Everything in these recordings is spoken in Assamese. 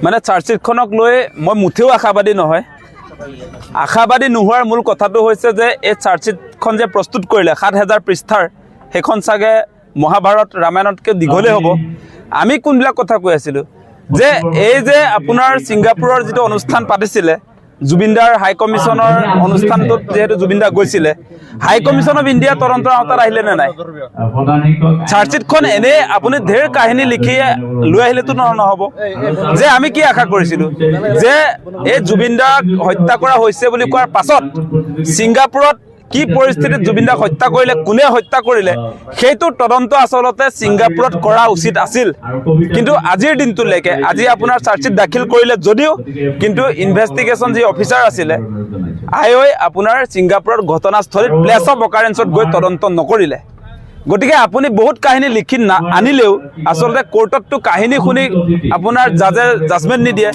মানে চাৰ্জশ্বিটখনক লৈ মই মুঠেও আশাবাদী নহয়। আশাবাদী নোহোৱাৰ মূল কথাটো হৈছে যে এই চাৰ্জশ্বিটখন যে প্ৰস্তুত কৰিলে ৭,০০০ পৃষ্ঠাৰ, সেইখন চাগে মহাভাৰত ৰামায়ণতকৈ দীঘলেই হ'ব। আমি কোনবিলাক কথা কৈ আছিলোঁ যে এই যে আপোনাৰ ছিংগাপুৰৰ যিটো অনুষ্ঠান পাতিছিলে, জুবিনদাৰ হাই কমিশ্যনৰ অনুষ্ঠানটোত যিহেতু জুবিনদা গৈছিলে, হাই কমিশ্যন অফ ইণ্ডিয়া তদন্তৰ আওতাত আহিলে নে নাই? চাৰ্জশ্বিটখন এনেই আপুনি ঢেৰ কাহিনী লিখি লৈ আহিলেতো নহ'ব। যে আমি কি আশা কৰিছিলোঁ যে এই জুবিনদাক হত্যা কৰা হৈছে বুলি কোৱাৰ পাছত ছিংগাপুৰত কি পৰিস্থিতিত জুবিনদাক হত্যা কৰিলে, কোনে হত্যা কৰিলে, সেইটো তদন্ত আচলতে ছিংগাপুৰত কৰা উচিত আছিল। কিন্তু আজিৰ দিনটোলৈকে, আজি আপোনাৰ চাৰ্জশ্বিট দাখিল কৰিলে যদিও কিন্তু ইনভেষ্টিগেশ্যন যি অফিচাৰ আছিলে IOI আপোনাৰ ছিংগাপুৰৰ ঘটনাস্থলীত প্লেচ অফ অকাৰেঞ্চত গৈ তদন্ত নকৰিলে। গতিকে আপুনি বহুত কাহিনী লিখি আনিলেও আচলতে কোৰ্টতটো কাহিনী শুনি আপোনাৰ জাজে জাজমেণ্ট নিদিয়ে।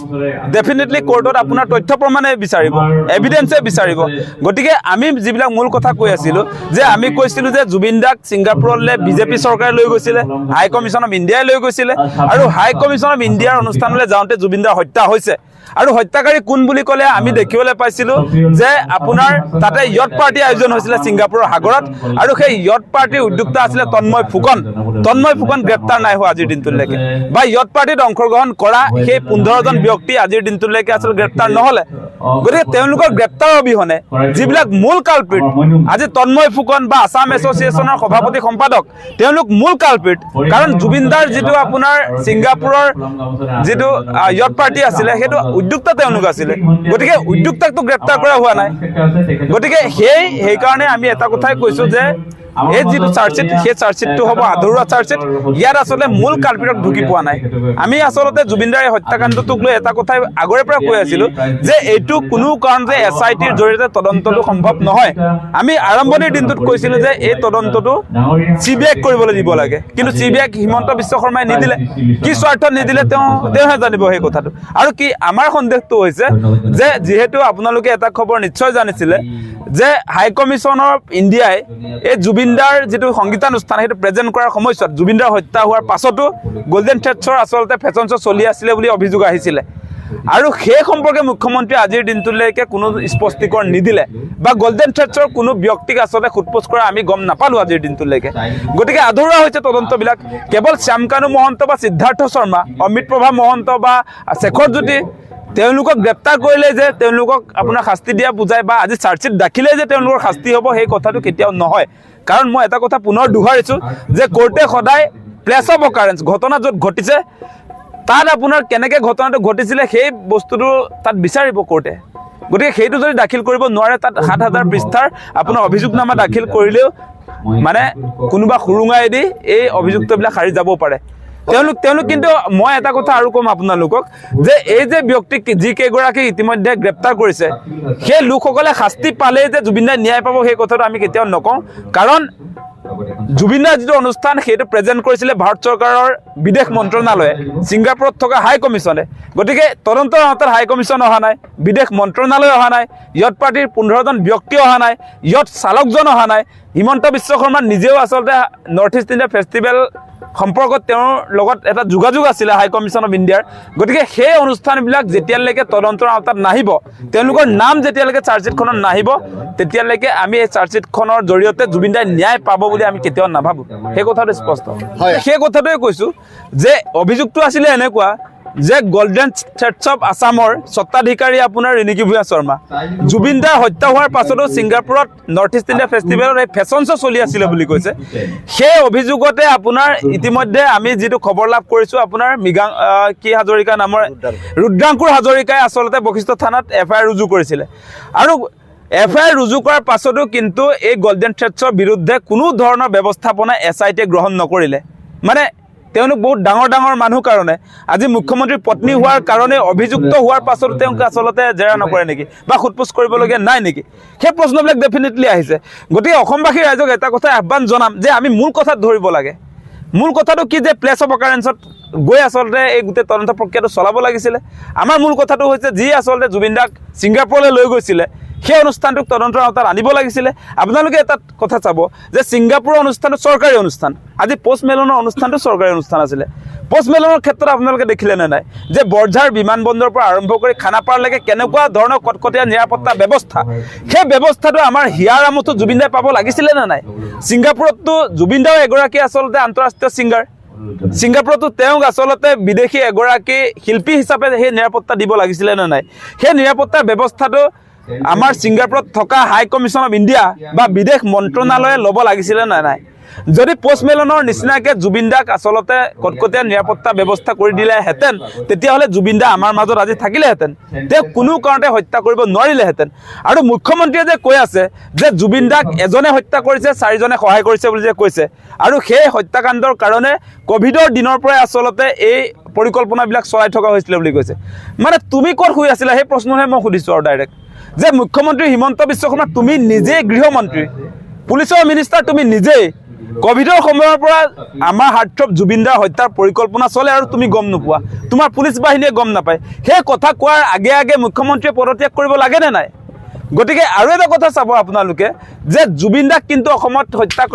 ডেফিনেটলি কোৰ্টত আপোনাৰ তথ্য প্ৰমাণে বিচাৰিব, এভিডেন্সে বিচাৰিব। গতিকে আমি যিবিলাক মূল কথা কৈ আছিলোঁ যে আমি কৈছিলোঁ যে জুবিনদাক ছিংগাপুৰলৈ বিজেপি চৰকাৰে লৈ গৈছিলে, হাই কমিশ্যন অফ ইণ্ডিয়াই লৈ গৈছিলে, আৰু হাই কমিশ্যন অফ ইণ্ডিয়াৰ অনুষ্ঠানলৈ যাওঁতে জুবিনদাৰ হত্যা হৈছে। আৰু হত্যাকাৰী কোন বুলি ক'লে আমি দেখিবলৈ পাইছিলোঁ যে আপোনাৰ তাতে য়ট পাৰ্টি আয়োজন হৈছিলে ছিংগাপুৰৰ সাগৰত, আৰু সেই য়ট পাৰ্টিৰ উদ্যোক্তা আছিলে তন্ময় ফুকন। তন্ময় ফুকন গ্ৰেপ্তাৰ নাই হোৱা আজিৰ দিনটোলৈকে, বা য়ট পাৰ্টিত অংশগ্ৰহণ কৰা সেই 15জন ব্যক্তি আজিৰ দিনটোলৈকে আচলতে গ্ৰেপ্তাৰ নহ'লে। গতিকে তেওঁলোকৰ গ্ৰেপ্তাৰ অবিহনে যিবিলাক মূল কালপিট, আজি তন্ময় ফুকন বা আছাম এছ'চিয়েশ্যনৰ সভাপতি সম্পাদক, তেওঁলোক মূল কালপিট। কাৰণ জুবিনদাৰ যিটো আপোনাৰ ছিংগাপুৰৰ যিটো য়ট পাৰ্টি আছিলে সেইটো উদ্যোক্তা তেওঁলোক আছিলে। গতিকে উদ্যোক্তাকটো গ্ৰেপ্তাৰ কৰা হোৱা নাই। গতিকে সেইকাৰণে আমি এটা কথাই কৈছোঁ যে এই যিটো চাৰ্জশ্বিট, সেই চাৰ্জশ্বিটটো হ'ব আধৰুৱা চাৰ্জশ্বিট। ইয়াত আচলতে মূল কালপিটক ঢুকি পোৱা নাই। আমি আচলতে জুবিনদাৰ এই হত্যাকাণ্ডটোক লৈ এটা কথাই আগৰে পৰা কৈ আছিলোঁ যে এইটো কোনো কাৰণতে SITৰ জৰিয়তে তদন্তটো সম্ভৱ নহয়। আমি আৰম্ভণিৰ দিনটোত কৈছিলোঁ যে এই তদন্তটো CBIক কৰিবলৈ দিব লাগে, কিন্তু CBIক হিমন্ত বিশ্ব শৰ্মাই নিদিলে। কি স্বাৰ্থত নিদিলে তেওঁহে জানিব সেই কথাটো। আৰু কি আমাৰ সন্দেহটো হৈছে যে যিহেতু আপোনালোকে এটা খবৰ নিশ্চয় জানিছিলে যে হাই কমিশ্যন অফ ইণ্ডিয়াই এই জুবিনদাৰ যিটো সংগীতানুষ্ঠান সেইটো প্ৰেজেণ্ট কৰাৰ সময়ছোৱাত জুবিনদাৰ হত্যা হোৱাৰ পাছতো গল্ডেন থ্ৰেডছৰ আচলতে ফেশ্বন শ্ব' চলি আছিলে বুলি অভিযোগ আহিছিলে। আৰু সেই সম্পৰ্কে মুখ্যমন্ত্ৰীয়ে আজিৰ দিনটোলৈকে কোনো স্পষ্টীকৰণ নিদিলে, বা গল্ডেন থ্ৰেডছৰ কোনো ব্যক্তিক আচলতে সোধপোছ কৰা আমি গম নাপালোঁ আজিৰ দিনটোলৈকে। গতিকে আধৰুৱা হৈছে তদন্তবিলাক। কেৱল শ্যামকানু মহন্ত বা সিদ্ধাৰ্থ শৰ্মা, অমিত প্ৰভা মহন্ত বা শেখৰ জ্যোতি, তেওঁলোকক গ্ৰেপ্তাৰ কৰিলে যে তেওঁলোকক আপোনাৰ শাস্তি দিয়া বুজায়, বা আজি চাৰ্জশ্বিট দাখিলে যে তেওঁলোকৰ শাস্তি হ'ব, সেই কথাটো কেতিয়াও নহয়। কাৰণ মই এটা কথা পুনৰ দোহাৰিছোঁ যে কোৰ্টে সদায় প্লেচ অফ অকাৰেঞ্চ, ঘটনা য'ত ঘটিছে তাত আপোনাৰ কেনেকৈ ঘটনাটো ঘটিছিলে সেই বস্তুটো তাত বিচাৰিব কোৰ্টে। গতিকে সেইটো যদি দাখিল কৰিব নোৱাৰে, তাত ৭,০০০ পৃষ্ঠাৰ আপোনাৰ অভিযোগনামা দাখিল কৰিলেও মানে কোনোবা সুৰুঙাই দি এই অভিযুক্তবিলাক সাৰি যাব পাৰে তেওঁলোক। কিন্তু মই এটা কথা আৰু ক'ম আপোনালোকক যে এই যে ব্যক্তি যিকেইগৰাকী ইতিমধ্যে গ্ৰেপ্তাৰ কৰিছে, সেই লোকসকলে শাস্তি পালেই যে জুবিনদাই ন্যায় পাব সেই কথাটো আমি কেতিয়াও নকওঁ। কাৰণ জুবিনদাৰ যিটো অনুষ্ঠান সেইটো প্ৰেজেণ্ট কৰিছিলে ভাৰত চৰকাৰৰ বিদেশ মন্ত্ৰণালয়ে, ছিংগাপুৰত থকা হাই কমিশ্যনে। গতিকে তদন্তৰ আওতাত হাই কমিশ্যন অহা নাই, বিদেশ মন্ত্ৰণালয় অহা নাই, য়ট পাৰ্টিৰ 15জন ব্যক্তি অহা নাই, য়ট চালকজন অহা নাই। হিমন্ত বিশ্ব শৰ্মা নিজেও আচলতে নৰ্থ ইষ্ট ইণ্ডিয়া ফেষ্টিভেল সম্পৰ্কত তেওঁৰ লগত এটা যোগাযোগ আছিলে হাই কমিশ্যন অফ ইণ্ডিয়াৰ। গতিকে সেই অনুষ্ঠানবিলাক যেতিয়ালৈকে তদন্তৰ আওতাত নাহিব, তেওঁলোকৰ নাম যেতিয়ালৈকে চাৰ্জশ্বিটখনত নাহিব, তেতিয়ালৈকে আমি এই চাৰ্জশ্বিটখনৰ জৰিয়তে জুবিনদাই ন্যায় পাব বুলি আমি কেতিয়াও নাভাবোঁ। সেই কথাটো স্পষ্ট। সেই কথাটোৱে কৈছোঁ যে অভিযোগটো আছিলে এনেকুৱা যে গল্ডেন থ্ৰেডছ অফ আছামৰ স্বত্বাধিকাৰী আপোনাৰ ৰিণিকী ভূঞা শৰ্মা, জুবিনদাৰ হত্যা হোৱাৰ পাছতো ছিংগাপুৰত নৰ্থ ইষ্ট ইণ্ডিয়া ফেষ্টিভেলত এই ফেশ্বন শ্ব' চলি আছিলে বুলি কৈছে। সেই অভিযোগতে আপোনাৰ ইতিমধ্যে আমি যিটো খবৰ লাভ কৰিছোঁ, আপোনাৰ কি হাজৰিকা নামৰ ৰুদ্ৰাংকুৰ হাজৰিকাই আচলতে বশিষ্ঠ থানাত FIR ৰুজু কৰিছিলে। আৰু FIR ৰুজু কৰাৰ পাছতো কিন্তু এই গল্ডেন থ্ৰেডছৰ বিৰুদ্ধে কোনো ধৰণৰ ব্যৱস্থাপনা SITয়ে গ্ৰহণ নকৰিলে। মানে তেওঁলোক বহুত ডাঙৰ ডাঙৰ মানুহ কাৰণে, আজি মুখ্যমন্ত্ৰীৰ পত্নী হোৱাৰ কাৰণে অভিযুক্ত হোৱাৰ পাছতো তেওঁক আচলতে জেৰা নকৰে নেকি, বা সোধপোছ কৰিবলগীয়া নাই নেকি, সেই প্ৰশ্নবিলাক ডেফিনেটলি আহিছে। গতিকে অসমবাসী ৰাইজক এটা কথাই আহ্বান জনাম যে আমি মূল কথাত ধৰিব লাগে। মূল কথাটো কি যে প্লেচ অফ অকাৰেঞ্চত গৈ আচলতে এই গোটেই তদন্ত প্ৰক্ৰিয়াটো চলাব লাগিছিলে। আমাৰ মূল কথাটো হৈছে যি আচলতে জুবিনদাক ছিংগাপুৰলৈ লৈ গৈছিলে সেই অনুষ্ঠানটোক তদন্তৰ আওতাত আনিব লাগিছিলে আপোনালোকে এটা কথা চাব যে ছিংগাপুৰৰ অনুষ্ঠানটো চৰকাৰী অনুষ্ঠান আজি পোষ্ট মেলনৰ অনুষ্ঠানটো চৰকাৰী অনুষ্ঠান আছিলে পোষ্ট মেলনৰ ক্ষেত্ৰত আপোনালোকে দেখিলে নে নাই যে বৰঝাৰ বিমানবন্দৰৰ পৰা আৰম্ভ কৰি খানাপাৰালৈকে কেনেকুৱা ধৰণৰ কটকটীয়া নিৰাপত্তা ব্যৱস্থা সেই ব্যৱস্থাটো আমাৰ হিয়াৰ আমঠু জুবিন দাই পাব লাগিছিলে নে নাই ছিংগাপুৰততো জুবিন দাও এগৰাকী আচলতে আন্তঃৰাষ্ট্ৰীয় ছিংগাৰ ছিংগাপুৰতো তেওঁক আচলতে বিদেশী এগৰাকী শিল্পী হিচাপে সেই নিৰাপত্তা দিব লাগিছিলে নে নাই সেই নিৰাপত্তাৰ ব্যৱস্থাটো আমাৰ ছিংগাপুৰত থকা হাই কমিশ্যন অফ ইণ্ডিয়া বা বিদেশ মন্ত্ৰণালয়ে ল'ব লাগিছিলে নে নাই যদি পোষ্ট মেলনৰ নিচিনাকৈ জুবিন দাক আচলতে কটকটীয়া নিৰাপত্তা ব্যৱস্থা কৰি দিলেহেঁতেন তেতিয়াহ'লে জুবিন দা আমাৰ মাজত আজি থাকিলেহেঁতেন তেওঁ কোনো কাৰণতে হত্যা কৰিব নোৱাৰিলেহেঁতেন আৰু মুখ্যমন্ত্ৰীয়ে যে কৈ আছে যে জুবিন দাক এজনে হত্যা কৰিছে চাৰিজনে সহায় কৰিছে বুলি যে কৈছে আৰু সেই হত্যাকাণ্ডৰ কাৰণে ক'ভিডৰ দিনৰ পৰাই আচলতে এই পৰিকল্পনাবিলাক চলাই থকা হৈছিলে বুলি কৈছে মানে তুমি ক'ত শুই আছিলা সেই প্ৰশ্নহে মই সুধিছোঁ আৰু ডাইৰেক্ট যে মুখ্যমন্ত্ৰী হিমন্ত বিশ্ব শৰ্মা তুমি নিজেই গৃহমন্ত্ৰী পুলিচৰ মিনিষ্টাৰ তুমি নিজেই ক'ভিডৰ সময়ৰ পৰা আমাৰ হাৰ্টথ্ৰব জুবিন দাৰ হত্যাৰ পৰিকল্পনা চলে আৰু তুমি গম নোপোৱা তোমাৰ পুলিচ বাহিনীয়ে গম নাপায় সেই কথা কোৱাৰ আগে আগে মুখ্যমন্ত্ৰীয়ে পদত্যাগ কৰিব লাগেনে নাই গতিকে আৰু এটা কথা চাব আপোনালোকে যে জুবিন দাক কিন্তু অসমত হত্যা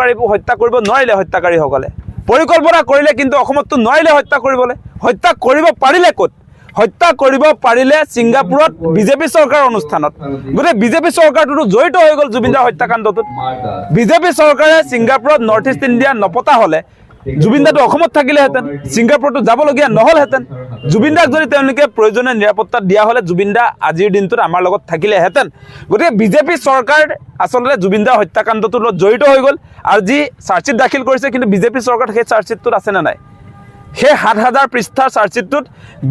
কৰিব নোৱাৰিলে হত্যাকাৰীসকলে পৰিকল্পনা কৰিলে কিন্তু অসমততো নোৱাৰিলে হত্যা কৰিবলৈ হত্যা কৰিব পাৰিলে ক'ত হত্যা কৰিব পাৰিলে ছিংগাপুৰত বিজেপি চৰকাৰৰ অনুষ্ঠানত গতিকে বিজেপি চৰকাৰটোতো জড়িত হৈ গ'ল জুবিন দাৰ হত্যাকাণ্ডটোত বিজেপি চৰকাৰে ছিংগাপুৰত নৰ্থ ইষ্ট ইণ্ডিয়া নপতা হ'লে জুবিন দাটো অসমত থাকিলেহেঁতেন ছিংগাপুৰতো যাবলগীয়া নহ'লহেঁতেন জুবিন দাক যদি তেওঁলোকে প্ৰয়োজনীয় নিৰাপত্তা দিয়া হ'লে জুবিন দা আজিৰ দিনটোত আমাৰ লগত থাকিলেহেঁতেন গতিকে বিজেপি চৰকাৰ আচলতে জুবিন দাৰ হত্যাকাণ্ডটোৰ লগত জড়িত হৈ গ'ল আৰু যি চাৰ্জশ্বিট দাখিল কৰিছে কিন্তু বিজেপি চৰকাৰ সেই চাৰ্জশ্বিটটোত আছেনে নাই সেই ৭,০০০ পৃষ্ঠাৰ চাৰ্জশ্বিটটোত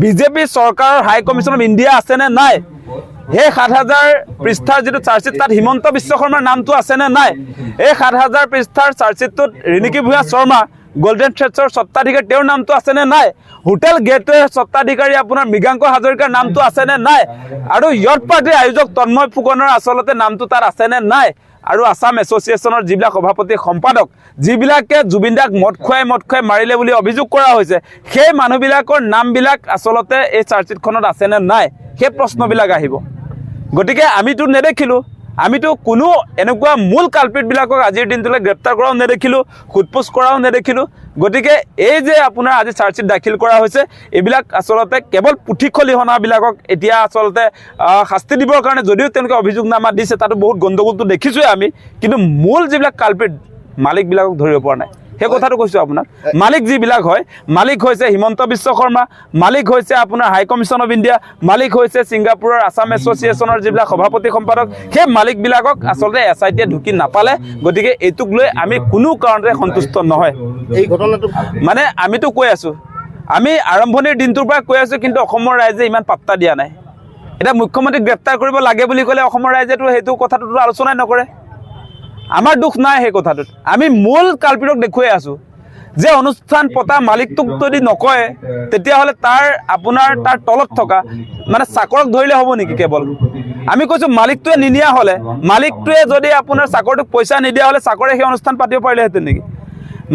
বিজেপি চৰকাৰৰ হাই কমিশ্যন অফ ইণ্ডিয়া আছেনে নাই সেই ৭,০০০ পৃষ্ঠাৰ যিটো চাৰ্জশ্বিট তাত হিমন্ত বিশ্ব শৰ্মাৰ নামটো আছেনে নাই এই ৭,০০০ পৃষ্ঠাৰ চাৰ্জশ্বিটটোত ৰিণিকী ভূঞা শৰ্মা গোল্ডেন থ্ৰেডছৰ স্বত্বাধিকাৰী তেওঁৰ নামটো আছেনে নাই হোটেল গেটৱেৰ স্বত্বাধিকাৰী আপোনাৰ মৃগাংক হাজৰিকাৰ নামটো আছেনে নাই আৰু য়থ পাৰ্টিৰ আয়োজক তন্ময় ফুকনৰ আচলতে নামটো তাত আছেনে নাই আৰু আসাম এছ'চিয়েশ্যনৰ যিবিলাক সভাপতি সম্পাদক যিবিলাকে জুবিন দাক মদ খুৱাই মাৰিলে বুলি অভিযোগ কৰা হৈছে সেই মানুহবিলাকৰ নামবিলাক আচলতে এই চাৰ্জশ্বিটখনত আছেনে নাই সেই প্ৰশ্নবিলাক আহিব গতিকে আমিতো নেদেখিলোঁ আমিতো কোনো এনেকুৱা মূল কালপিটবিলাকক আজিৰ দিনটোলৈ গ্ৰেপ্তাৰ কৰাও নেদেখিলোঁ সোধপোছ কৰাও নেদেখিলোঁ গতিকে এই যে আপোনাৰ আজি চাৰ্জশ্বিট দাখিল কৰা হৈছে এইবিলাক আচলতে কেৱল পুথি খলিহনাবিলাকক এতিয়া আচলতে শাস্তি দিবৰ কাৰণে যদিও তেওঁলোকে অভিযোগনামা দিছে তাতো বহুত গণ্ডগোলটো দেখিছোঁৱে আমি কিন্তু মূল যিবিলাক কালপিট মালিকবিলাকক ধৰিব পৰা নাই সেই কথাটো কৈছোঁ আপোনাক মালিক যিবিলাক হয় মালিক হৈছে হিমন্ত বিশ্ব শৰ্মা মালিক হৈছে আপোনাৰ হাই কমিশ্যন অফ ইণ্ডিয়া মালিক হৈছে ছিংগাপুৰৰ আসাম এছ'চিয়েশ্যনৰ যিবিলাক সভাপতি সম্পাদক সেই মালিকবিলাকক আচলতে SIT-য়ে ঢুকি নাপালে গতিকে এইটোক লৈ আমি কোনো কাৰণতে সন্তুষ্ট নহয় এই ঘটনাটো মানে আমিতো কৈ আছোঁ আমি আৰম্ভণিৰ দিনটোৰ পৰা কৈ আছোঁ কিন্তু অসমৰ ৰাইজে ইমান পাত্তা দিয়া নাই এতিয়া মুখ্যমন্ত্ৰীক গ্ৰেপ্তাৰ কৰিব লাগে বুলি ক'লে অসমৰ ৰাইজেতো সেইটো কথাটোতো আলোচনাই নকৰে আমাৰ দুখ নাই সেই কথাটোত আমি মূল কালপিটক দেখুৱাই আছোঁ যে অনুষ্ঠান পতা মালিকটোক যদি নকয় তেতিয়াহ'লে তাৰ তলত থকা মানে চাকৰক ধৰিলে হ'ব নেকি কেৱল আমি কৈছোঁ মালিকটোৱে নিনিয়া হ'লে মালিকটোৱে যদি আপোনাৰ চাকৰটোক পইচা নিদিয়া হ'লে চাকৰে সেই অনুষ্ঠান পাতিব পাৰিলেহেঁতেন নেকি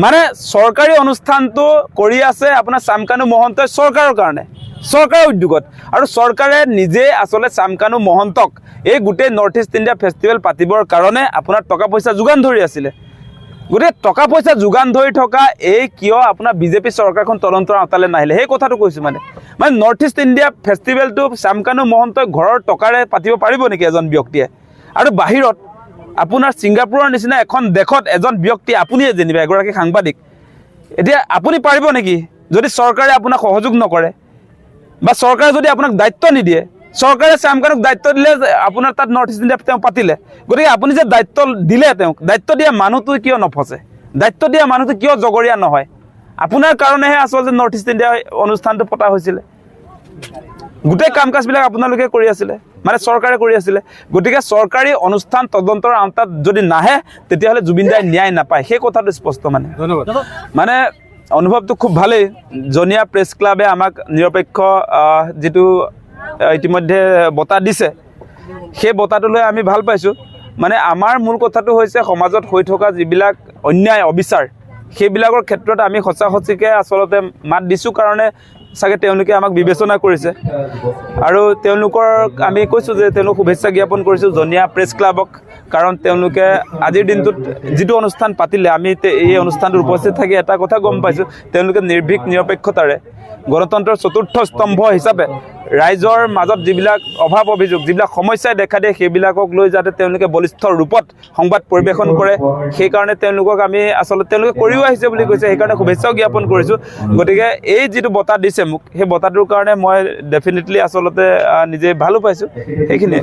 মানে চৰকাৰী অনুষ্ঠানটো কৰি আছে আপোনাৰ চামকানু মহন্তই চৰকাৰৰ কাৰণে চৰকাৰৰ উদ্যোগত আৰু চৰকাৰে নিজে আচলতে চামকানু মহন্তক এই গোটেই নৰ্থ ইষ্ট ইণ্ডিয়া ফেষ্টিভেল পাতিবৰ কাৰণে আপোনাৰ টকা পইচা যোগান ধৰি আছিলে গতিকে টকা পইচা যোগান ধৰি থকা এই কিয় আপোনাৰ বিজেপি চৰকাৰখন তদন্তৰ আওতালৈ নাহিলে সেই কথাটো কৈছোঁ মানে নৰ্থ ইষ্ট ইণ্ডিয়া ফেষ্টিভেলটো চামকানু মহন্তই ঘৰৰ টকাৰে পাতিব পাৰিব নেকি এজন ব্যক্তিয়ে আৰু বাহিৰত আপোনাৰ ছিংগাপুৰৰ নিচিনা এখন দেশত এজন ব্যক্তি আপুনিয়ে যেনিবা এগৰাকী সাংবাদিক এতিয়া আপুনি পাৰিব নেকি যদি চৰকাৰে আপোনাক সহযোগ নকৰে বা চৰকাৰে যদি আপোনাক দায়িত্ব নিদিয়ে চৰকাৰে চামকানুক দায়িত্ব দিলে আপোনাৰ তাত নৰ্থ ইষ্ট ইণ্ডিয়া তেওঁ পাতিলে গতিকে আপুনি যে দায়িত্ব দিলে তেওঁক দায়িত্ব দিয়া মানুহটো কিয় নফচে দায়িত্ব দিয়া মানুহটো কিয় জগৰীয়া নহয় আপোনাৰ কাৰণেহে আচলতে নৰ্থ ইষ্ট ইণ্ডিয়া অনুষ্ঠানটো পতা হৈছিলে গোটেই কাম কাজবিলাক আপোনালোকে কৰি আছিলে মানে চৰকাৰে কৰি আছিলে গতিকে চৰকাৰী অনুষ্ঠান তদন্তৰ আওতাত যদি নাহে তেতিয়াহ'লে জুবিন দাই ন্যায় নাপায় সেই কথাটো স্পষ্ট মানে অনুভৱটো খুব ভালেই জনীয়া প্ৰেছ ক্লাবে আমাক নিৰপেক্ষ যিটো ইতিমধ্যে বঁটা দিছে সেই বঁটাটো লৈ আমি ভাল পাইছোঁ মানে আমাৰ মূল কথাটো হৈছে সমাজত হৈ থকা যিবিলাক অন্যায় অবিচাৰ সেইবিলাকৰ ক্ষেত্ৰত আমি সঁচাকৈ আচলতে মাত দিছোঁ কাৰণে চাগে তেওঁলোকে আমাক বিবেচনা কৰিছে আৰু তেওঁলোকক আমি কৈছোঁ যে তেওঁলোক শুভেচ্ছা জ্ঞাপন কৰিছোঁ জনীয়া প্ৰেছ ক্লাবক কাৰণ তেওঁলোকে আজিৰ দিনটোত যিটো অনুষ্ঠান পাতিলে আমি এই অনুষ্ঠানটোত উপস্থিত থাকি এটা কথা গম পাইছোঁ তেওঁলোকে নিৰ্ভীক নিৰপেক্ষতাৰে গণতন্ত্ৰৰ চতুৰ্থ স্তম্ভ হিচাপে ৰাইজৰ মাজত যিবিলাক অভাৱ অভিযোগ যিবিলাক সমস্যাই দেখা দিয়ে সেইবিলাকক লৈ যাতে তেওঁলোকে বলিষ্ঠ ৰূপত সংবাদ পৰিৱেশন কৰে সেইকাৰণে তেওঁলোকক আমি আচলতে তেওঁলোকে কৰিও আহিছে বুলি কৈছে সেইকাৰণে শুভেচ্ছাও জ্ঞাপন কৰিছোঁ গতিকে এই যিটো বঁটা দিছে মোক সেই বঁটাটোৰ কাৰণে মই ডেফিনেটলি আচলতে নিজে ভালো পাইছোঁ সেইখিনিয়ে